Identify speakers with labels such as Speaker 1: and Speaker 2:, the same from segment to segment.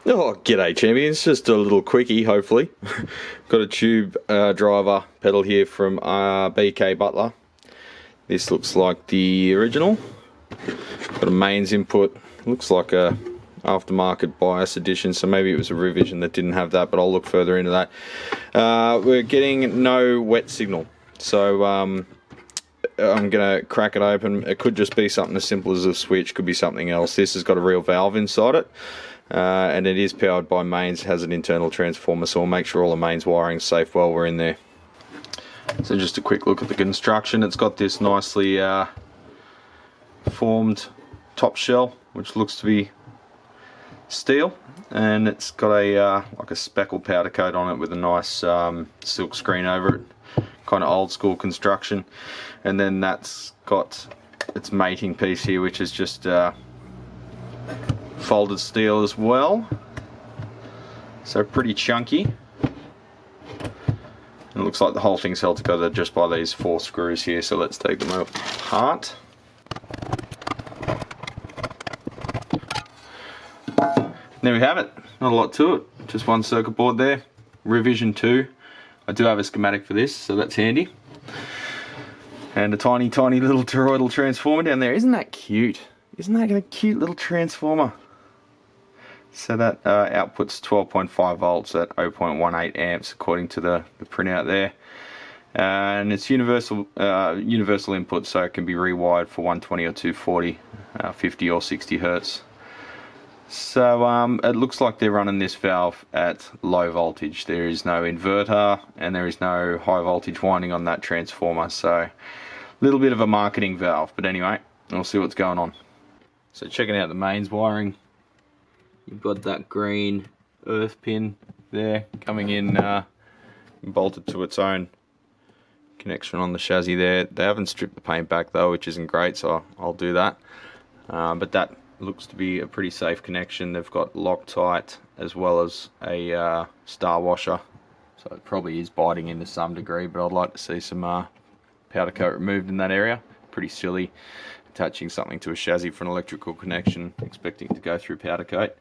Speaker 1: Oh, g'day champions, just a little quickie hopefully. Got a tube driver pedal here from BK Butler. This looks like the original. Got a mains input, looks like a aftermarket bias edition, so maybe it was a revision that didn't have that, but I'll look further into that. We're getting no wet signal, so I'm gonna crack it open. It could just be something as simple as a switch, could be something else. This has got a real valve inside it. And it is powered by mains, has an internal transformer, so we'll make sure all the mains wiring is safe while we're in there. So just a quick look at the construction. It's got this nicely formed top shell, which looks to be steel, and it's got a like a speckle powder coat on it with a nice silk screen over it, kind of old school construction. And then that's got its mating piece here, which is just folded steel as well, so pretty chunky. And it looks like the whole thing's held together just by these 4 screws here, so let's take them apart. There we have it, not a lot to it, just one circuit board there, revision 2. I do have a schematic for this, so that's handy. And a tiny little toroidal transformer down there. Isn't that cute? Isn't that a cute little transformer? So that outputs 12.5 volts at 0.18 amps according to the printout there. And it's universal input, so it can be rewired for 120 or 240, 50 or 60 hertz. So it looks like they're running this valve at low voltage. There is no inverter and there is no high voltage winding on that transformer, so a little bit of a marketing valve. But anyway, we'll see what's going on. So checking out the mains wiring, you've got that green earth pin there coming in, bolted to its own connection on the chassis there. They haven't stripped the paint back though, which isn't great, so I'll do that. But that looks to be a pretty safe connection. They've got Loctite as well as a star washer, so it probably is biting in to some degree, but I'd like to see some powder coat removed in that area. Pretty silly attaching something to a chassis for an electrical connection, expecting to go through powder coat.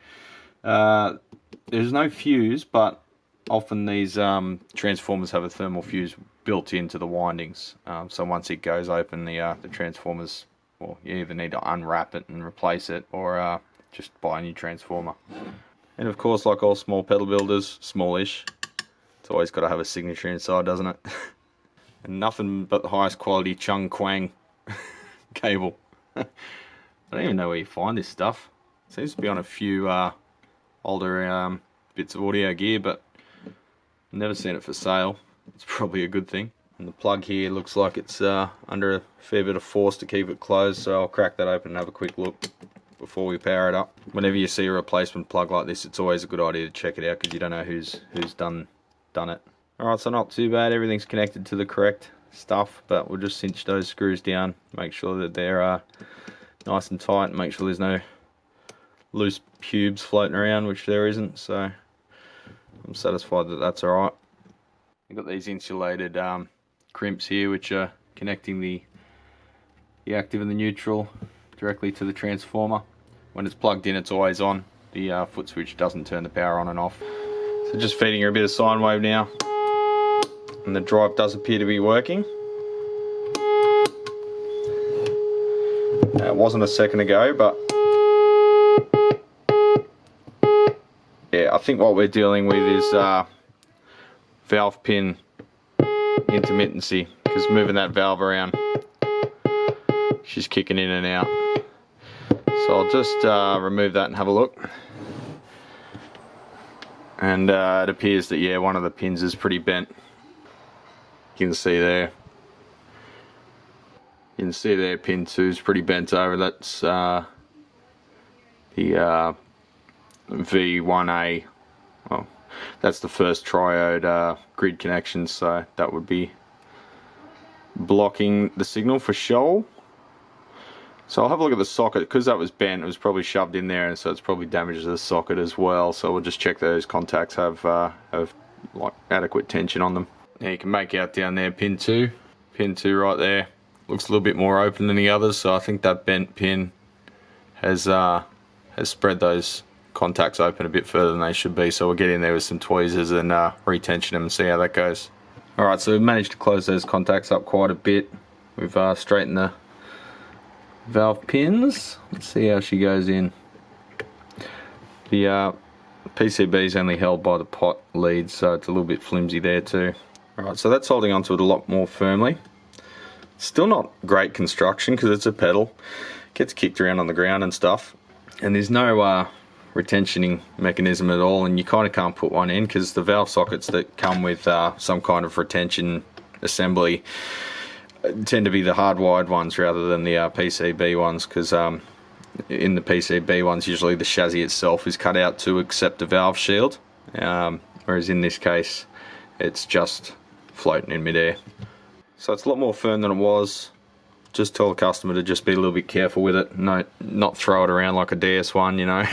Speaker 1: There's no fuse, but often these transformers have a thermal fuse built into the windings. So once it goes open, the transformers, well, you either need to unwrap it and replace it, or just buy a new transformer. And of course, like all small pedal builders, smallish, it's always got to have a signature inside, doesn't it? And nothing but the highest quality Chung Quang cable. I don't even know where you find this stuff. It seems to be on a few older bits of audio gear, but I've never seen it for sale. It's probably a good thing. And the plug here looks like it's under a fair bit of force to keep it closed, so I'll crack that open and have a quick look before we power it up. Whenever you see a replacement plug like this, it's always a good idea to check it out, because you don't know who's done it. Alright, so not too bad, everything's connected to the correct stuff, but we'll just cinch those screws down, make sure that they're nice and tight, and make sure there's no loose pubes floating around, which there isn't, so I'm satisfied that that's alright. I've got these insulated crimps here, which are connecting the active and the neutral directly to the transformer. When it's plugged in, it's always on. The foot switch doesn't turn the power on and off. So just feeding her a bit of sine wave now, and the drive does appear to be working. It wasn't a second ago, but yeah, I think what we're dealing with is valve pin intermittency, because moving that valve around, she's kicking in and out. So I'll just remove that and have a look. And it appears that, yeah, one of the pins is pretty bent. You can see there. You can see there, pin 2 is pretty bent over. That's the V1A. Well, that's the first triode grid connection, so that would be blocking the signal for shoal. So I'll have a look at the socket, because that was bent, it was probably shoved in there, and so it's probably damaged the socket as well. So we'll just check those contacts have like adequate tension on them. Now you can make out down there pin 2 right there. Looks a little bit more open than the others, so I think that bent pin has spread those contacts open a bit further than they should be, so we'll get in there with some tweezers and retension them and see how that goes. Alright, so we've managed to close those contacts up quite a bit. We've straightened the valve pins. Let's see how she goes in. The PCB is only held by the pot lead, so it's a little bit flimsy there too. Alright, so that's holding onto it a lot more firmly. Still not great construction because it's a pedal. Gets kicked around on the ground and stuff. And there's no retentioning mechanism at all, and you kind of can't put one in because the valve sockets that come with some kind of retention assembly tend to be the hardwired ones rather than the PCB ones, because in the PCB ones usually the chassis itself is cut out to accept a valve shield, whereas in this case it's just floating in midair. So it's a lot more firm than it was. Just tell the customer to just be a little bit careful with it, not throw it around like a DS1, you know.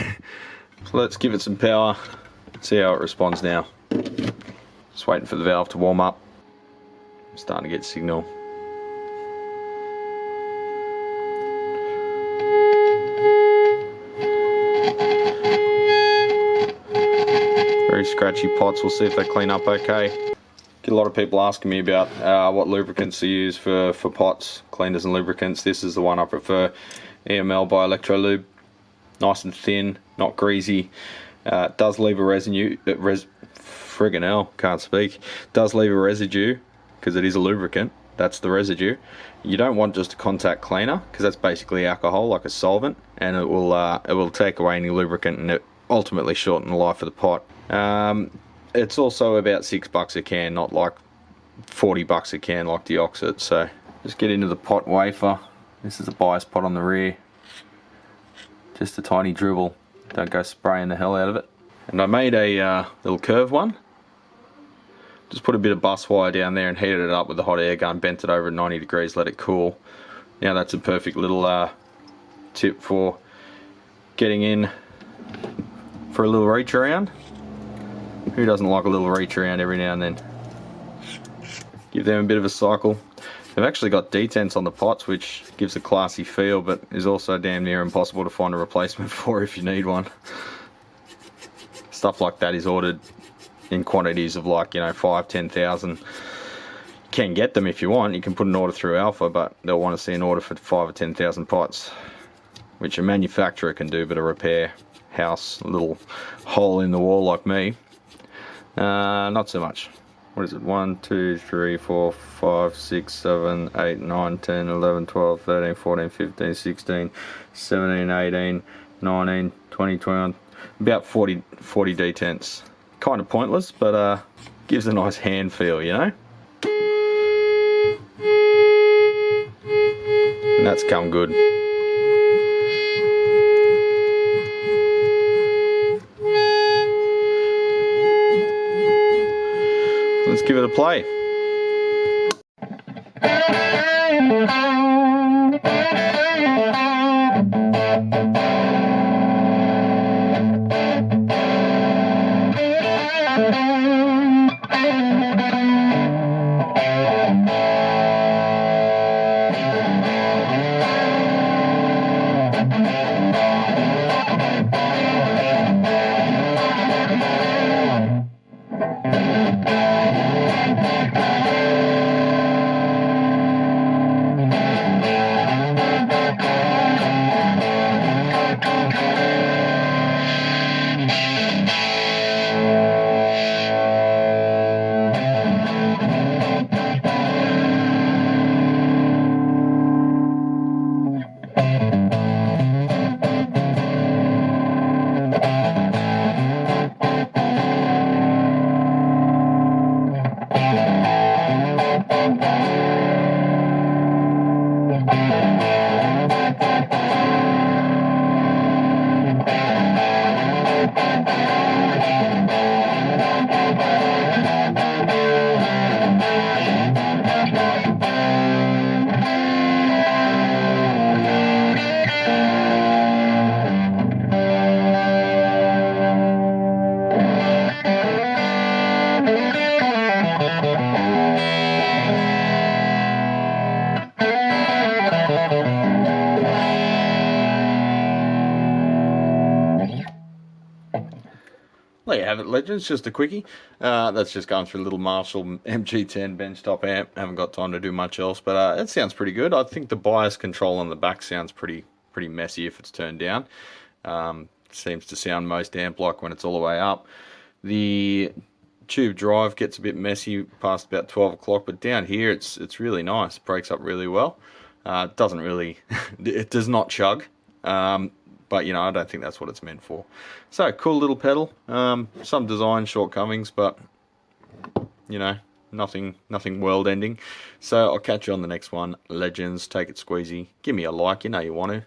Speaker 1: So let's give it some power, see how it responds now. Just waiting for the valve to warm up. I'm starting to get signal. Very scratchy pots, we'll see if they clean up okay. Get a lot of people asking me about what lubricants to use for pots, cleaners and lubricants. This is the one I prefer, EML by Electrolube. Nice and thin, not greasy. Does leave a residue, friggin' hell, can't speak. Does leave a residue, because it is a lubricant, that's the residue. You don't want just a contact cleaner, because that's basically alcohol, like a solvent, and it will take away any lubricant and it ultimately shorten the life of the pot. It's also about $6 a can, not like $40 a can like the Oxid. So just get into the pot wafer. This is a bias pot on the rear. Just a tiny dribble. Don't go spraying the hell out of it. And I made a little curved one. Just put a bit of bus wire down there and heated it up with a hot air gun, bent it over at 90 degrees, let it cool. Now that's a perfect little tip for getting in for a little reach around. Who doesn't like a little reach around every now and then? Give them a bit of a cycle. They've actually got detents on the pots, which gives a classy feel, but is also damn near impossible to find a replacement for if you need one. Stuff like that is ordered in quantities of like, you know, 5,000-10,000. You can get them if you want. You can put an order through Alpha, but they'll want to see an order for 5,000 or 10,000 pots, which a manufacturer can do, but a repair house, a little hole in the wall like me, not so much. What is it? 1, 2, 3, 4, 5, 6, 7, 8, 9, 10, 11, 12, 13, 14, 15, 16, 17, 18, 19, 20, 21, about 40 detents. Kind of pointless, but gives a nice hand feel, you know? And that's come good. Let's give it a play. There you have it, legends, just a quickie. That's just going through a little Marshall MG10 benchtop amp. Haven't got time to do much else, but it sounds pretty good. I think the bias control on the back sounds pretty messy if it's turned down. Seems to sound most amp-like when it's all the way up. The tube drive gets a bit messy past about 12 o'clock, but down here it's really nice. Breaks up really well. It doesn't really, it does not chug. But, you know, I don't think that's what it's meant for. So, cool little pedal. Some design shortcomings, but, you know, nothing world-ending. So, I'll catch you on the next one. Legends, take it squeezy. Give me a like, you know you want to.